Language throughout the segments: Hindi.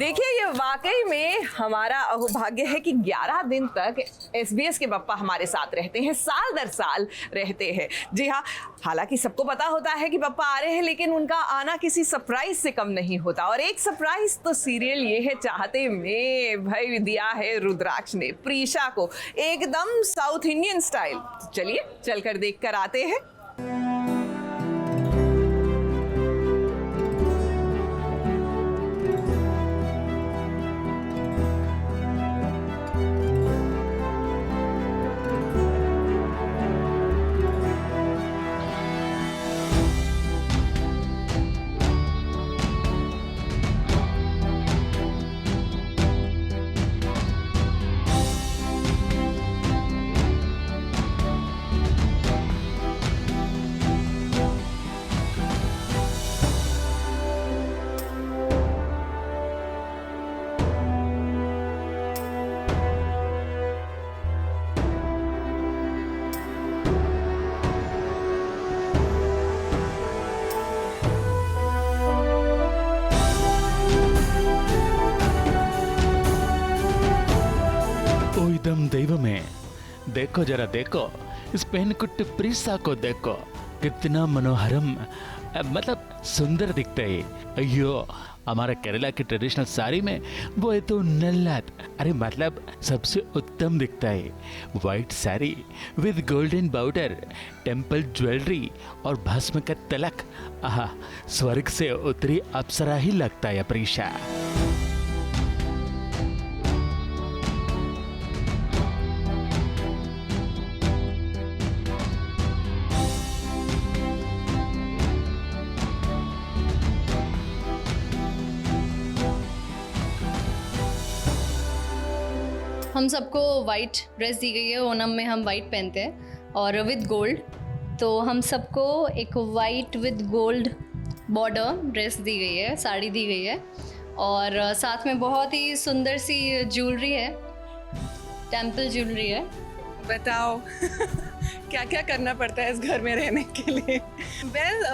देखिए, ये वाकई में हमारा अहोभाग्य है कि 11 दिन तक SBS के पप्पा हमारे साथ रहते हैं, साल दर साल रहते हैं। जी हाँ, हालांकि सबको पता होता है कि पप्पा आ रहे हैं, लेकिन उनका आना किसी सरप्राइज से कम नहीं होता। और एक सरप्राइज तो सीरियल ये है चाहते में भाई दिया है रुद्राक्ष ने प्रीशा को, एकदम साउथ इंडियन स्टाइल। चलिए चलकर देख कर आते हैं। ओइदम दैव में देखो, जरा देखो इस पेनकुट्टी प्रीसा को देखो, कितना मनोहरम मतलब सुंदर दिखता है। अयो, हमारा केरला की ट्रेडिशनल साड़ी में वो है तो नल्लात, अरे मतलब सबसे उत्तम दिखता है। White sari with golden border, temple jewellery और भस्म का तिलक, आहा, स्वर्ग से उतरी अप्सरा ही लगता है प्रीशा। हम सबको वाइट ड्रेस दी गई है। ओणम में हम वाइट पहनते हैं और विद गोल्ड, तो हम सबको एक white with gold border dress दी गई है, साड़ी दी गई है। और साथ में बहुत ही सुंदर सी ज्वेलरी है, टेम्पल ज्वेलरी है। बताओ क्या क्या करना पड़ता है इस घर में रहने के लिए? Well,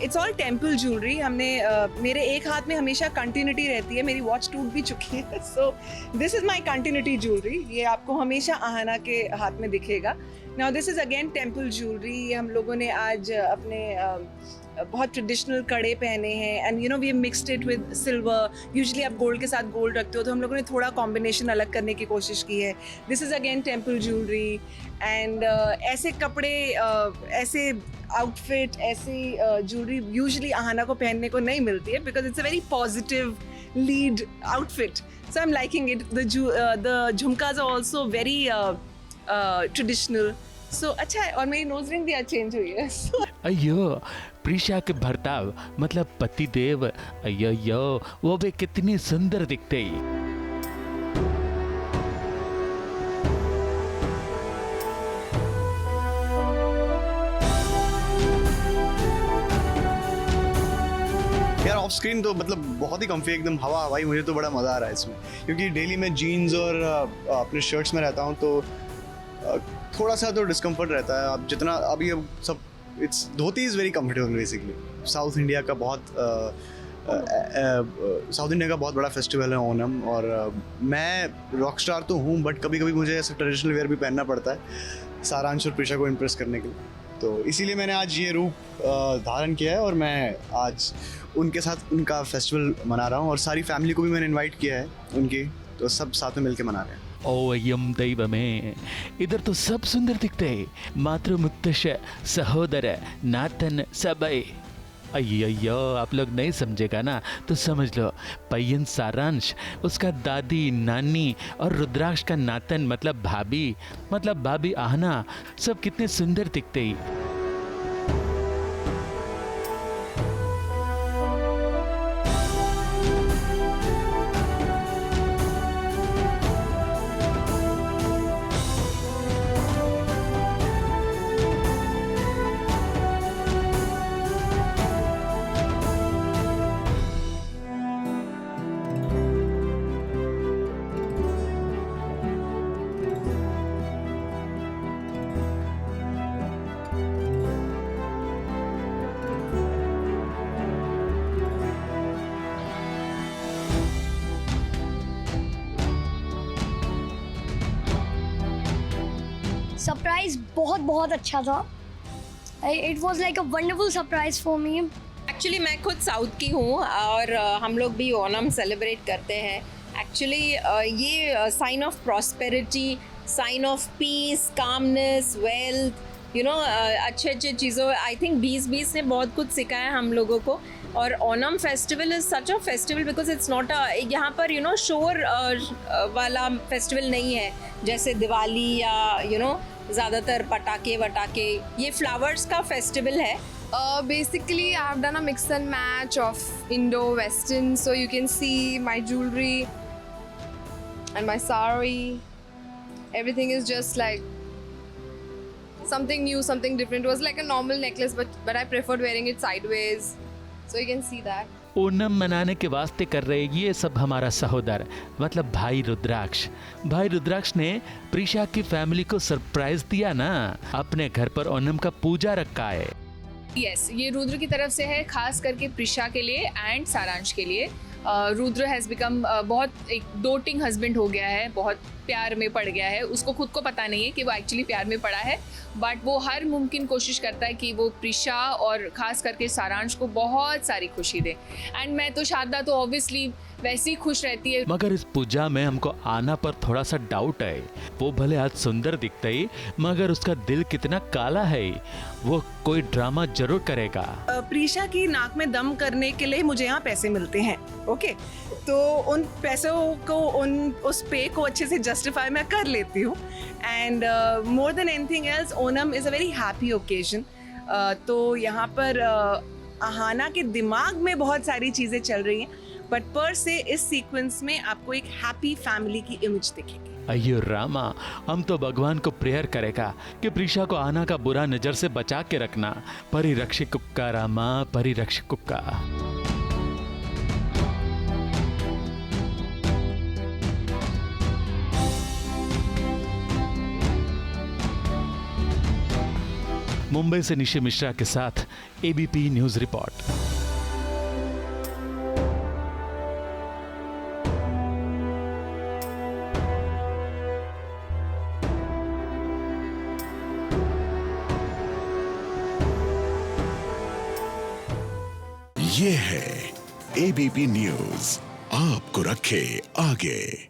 it's all temple jewellery. हमने मेरे एक हाथ में हमेशा कंटिन्यूटी रहती है, मेरी वॉच टूट भी चुकी है, so this is my continuity jewellery. ये आपको हमेशा आहाना के हाथ में दिखेगा। Now this is again temple jewellery. ये हम लोगों ने आज अपने बहुत ट्रेडिशनल कड़े पहने हैं, and you know we have mixed it with silver. Usually आप गोल्ड के साथ गोल्ड रखते हो, तो हम लोगों ने थोड़ा कॉम्बिनेशन अलग करने की कोशिश की है। This is again temple jewellery. And ऐसे कपड़े, ऐसे आउटफिट, ऐसी ज्वेलरी यूजुअली आहाना को पहनने को नहीं मिलती है, because it's a very positive lead outfit, so I am liking it. The jhumkas are also very traditional, so अच्छा है। और मेरी नोज रिंग भी आज चेंज हुई है। अयो, प्रीशा के भर्ताव मतलब पति देव, अयो वो भी कितनी सुंदर दिखते ही। यार ऑफ स्क्रीन तो मतलब बहुत ही कम्फी, एकदम हवा हवाई। मुझे तो बड़ा मज़ा आ रहा है इसमें, क्योंकि डेली मैं जीन्स और अपने शर्ट्स में रहता हूँ, तो थोड़ा सा तो डिस्कम्फर्ट रहता है। अब जितना अभी अब सब it's dhoti is very comfortable basically. South India का बहुत बड़ा फेस्टिवल है ओणम, और मैं रॉक स्टार तो हूँ, बट कभी कभी मुझे ऐसे ट्रेडिशनल वेयर भी पहनना पड़ता है सारांश और प्रीशा को इम्प्रेस करने के लिए। तो इसीलिए मैंने आज ये रूप धारण किया है, और मैं आज उनके साथ उनका फेस्टिवल मना रहा हूँ, और सारी फैमिली को भी मैंने इनवाइट किया है उनकी, तो सब साथ में मिलके मना रहे हैं। ओ यम दैव में इधर तो सब सुंदर दिखते हैं, मातृ मुत्तश सहोदर नातन सबे। अय्यो, आप लोग नहीं समझेगा ना तो समझ लो, पय्यन सारांश, उसका दादी नानी और रुद्राक्ष का नातन मतलब भाभी आहना, सब कितने सुंदर दिखते ही। सरप्राइज बहुत बहुत अच्छा था. It was like a wonderful surprise for me. Actually मैं खुद साउथ की हूँ और हम लोग भी ओणम सेलिब्रेट करते हैं. एक्चुअली ये sign of prosperity, sign of peace, calmness, wealth, you know, अच्छे अच्छे चीज़ों. आई थिंक 2020 ने बहुत कुछ सिखाया हम लोगों को. और Onam festival is such a festival because it's not a, यहाँ पर यू नो शोर वाला फेस्टिवल नहीं है जैसे दिवाली या यू नो ज़्यादातर पटाखे वटाखे. ये फ्लावर्स का फेस्टिवल है. Basically, I have done a mix and match of Indo-Western, so you can see my jewelry and my sari. Everything is just like something new, something different. It was like a normal necklace, but I preferred wearing it sideways, so you can see that. Onam मनाने के वास्ते कर रहे ये सब हमारा सहोदर मतलब भाई रुद्राक्ष. भाई रुद्राक्ष ने प्रीशा की फैमिली को सरप्राइज दिया ना. अपने घर पर ओणम का पूजा रखा है. यस, ये रुद्र की तरफ से है, खास करके प्रिशा के लिए एंड सारांश के लिए. रुद्र हैज़ बिकम बहुत एक डोटिंग हस्बैंड हो गया है, बहुत प्यार में पड़ गया है. उसको खुद को पता नहीं है कि वो एक्चुअली प्यार में पड़ा है, बट वो हर मुमकिन कोशिश करता है कि वो प्रिशा और ख़ास करके सारांश को बहुत सारी खुशी दे. एंड मैं तो शारदा तो ऑब्वियसली वैसे ही खुश रहती है. मगर इस पूजा में हमको आना पर थोड़ा सा डाउट है. वो भले आज सुंदर दिखता ही मगर उसका दिल कितना काला है. वो कोई ड्रामा जरूर करेगा. प्रीशा की नाक में दम करने के लिए मुझे यहाँ पैसे मिलते हैं. ओके, तो उन पैसों को उस पे को अच्छे से जस्टिफाई मैं कर लेती हूँ. And more than anything else Onam is a very happy occasion. तो यहाँ पर अहाना के दिमाग में बहुत सारी चीज़ें चल रही हैं, बट पर से इस सीक्वेंस में आपको एक हैप्पी फैमिली की इमेज दिखेगी. अयो रामा, हम तो भगवान को प्रेयर करेगा कि प्रीशा को आना का बुरा नजर से बचा के रखना. परिरक्षी कुक्का रामा, परिरक्षी कुक्का. मुंबई से निशी मिश्रा के साथ एबीपी न्यूज रिपोर्ट. ये है एबीपी न्यूज, आपको रखे आगे.